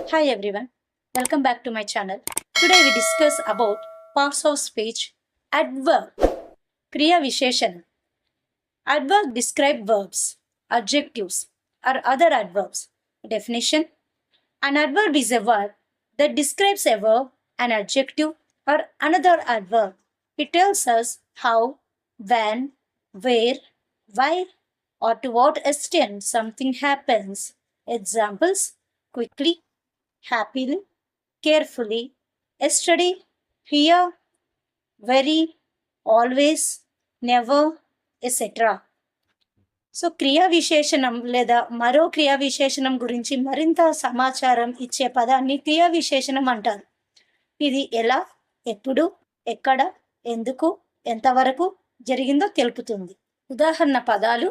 Hi everyone, welcome back to my channel. Today we discuss about parts of speech. Adverb, Kriya Visheshanam. Adverb describe verbs, adjectives, or other adverbs. Definition: an adverb is a word that describes a verb, an adjective, or another adverb. It tells us how, when, where, why, or to what extent something happens. Examples: quickly, happily, carefully, yesterday, here, very, always, never, etc. So క్రియా విశేషణం లేదా మరో క్రియా విశేషణం గురించి మరింత సమాచారం ఇచ్చే పదాన్ని క్రియా విశేషణం అంటారు. ఇది ఎలా, ఎప్పుడు, ఎక్కడ, ఎందుకు, ఎంతవరకు జరిగిందో తెలుపుతుంది. ఉదాహరణ పదాలు: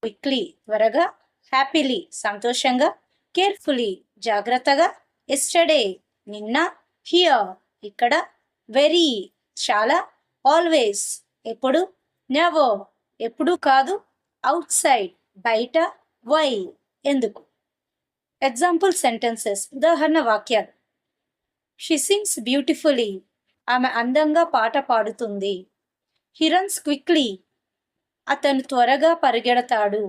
క్విక్లీ త్వరగా, హ్యాపీలీ సంతోషంగా, కేర్ఫుల్లీ జాగ్రత్తగా, ఎస్టర్డే నిన్న, హియర్ ఇక్కడ, వెరీ చాలా, ఆల్వేస్ ఎప్పుడు, నెవర్ ఎప్పుడు కాదు, అవుట్ సైడ్ బయట, వై ఎందుకు. ఎగ్జాంపుల్ సెంటెన్సెస్ ఉదాహరణ వాక్యాలు: షీ సింగ్స్ బ్యూటిఫుల్లీ ఆమె అందంగా పాట పాడుతుంది. హీ రన్స్ క్విక్లీ అతను త్వరగా పరిగెడతాడు.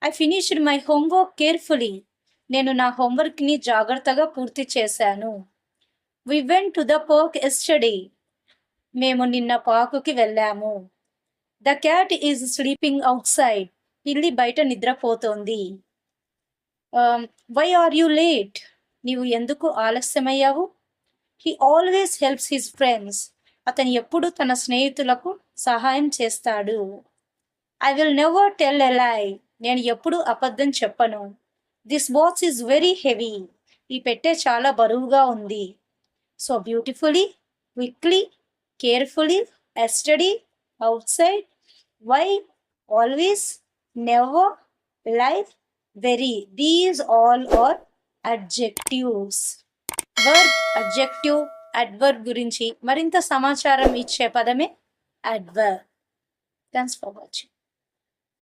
I finished my homework carefully నేను నా హోంవర్క్ని జాగ్రత్తగా పూర్తి చేశాను. We went to the park yesterday మేము నిన్న పార్కుకి వెళ్ళాము. The cat is sleeping outside పిల్లి బయట నిద్రపోతోంది. వై ఆర్ యూ లేట్ నీవు ఎందుకు ఆలస్యమయ్యావు. He always helps his friends అతను ఎప్పుడు తన స్నేహితులకు సహాయం చేస్తాడు. I will never tell a lie నేను ఎప్పుడు అబద్ధం చెప్పను. This box is very heavy ఈ పెట్టె చాలా బరువుగా ఉంది. So beautifully, quickly, carefully, steady, outside, why, always, never, life, very these all are adjectives. Verb, adjective, adverb గురించి మరింత సమాచారం ఇచ్చే పదమే అడ్వర్బ్. Thanks for watching.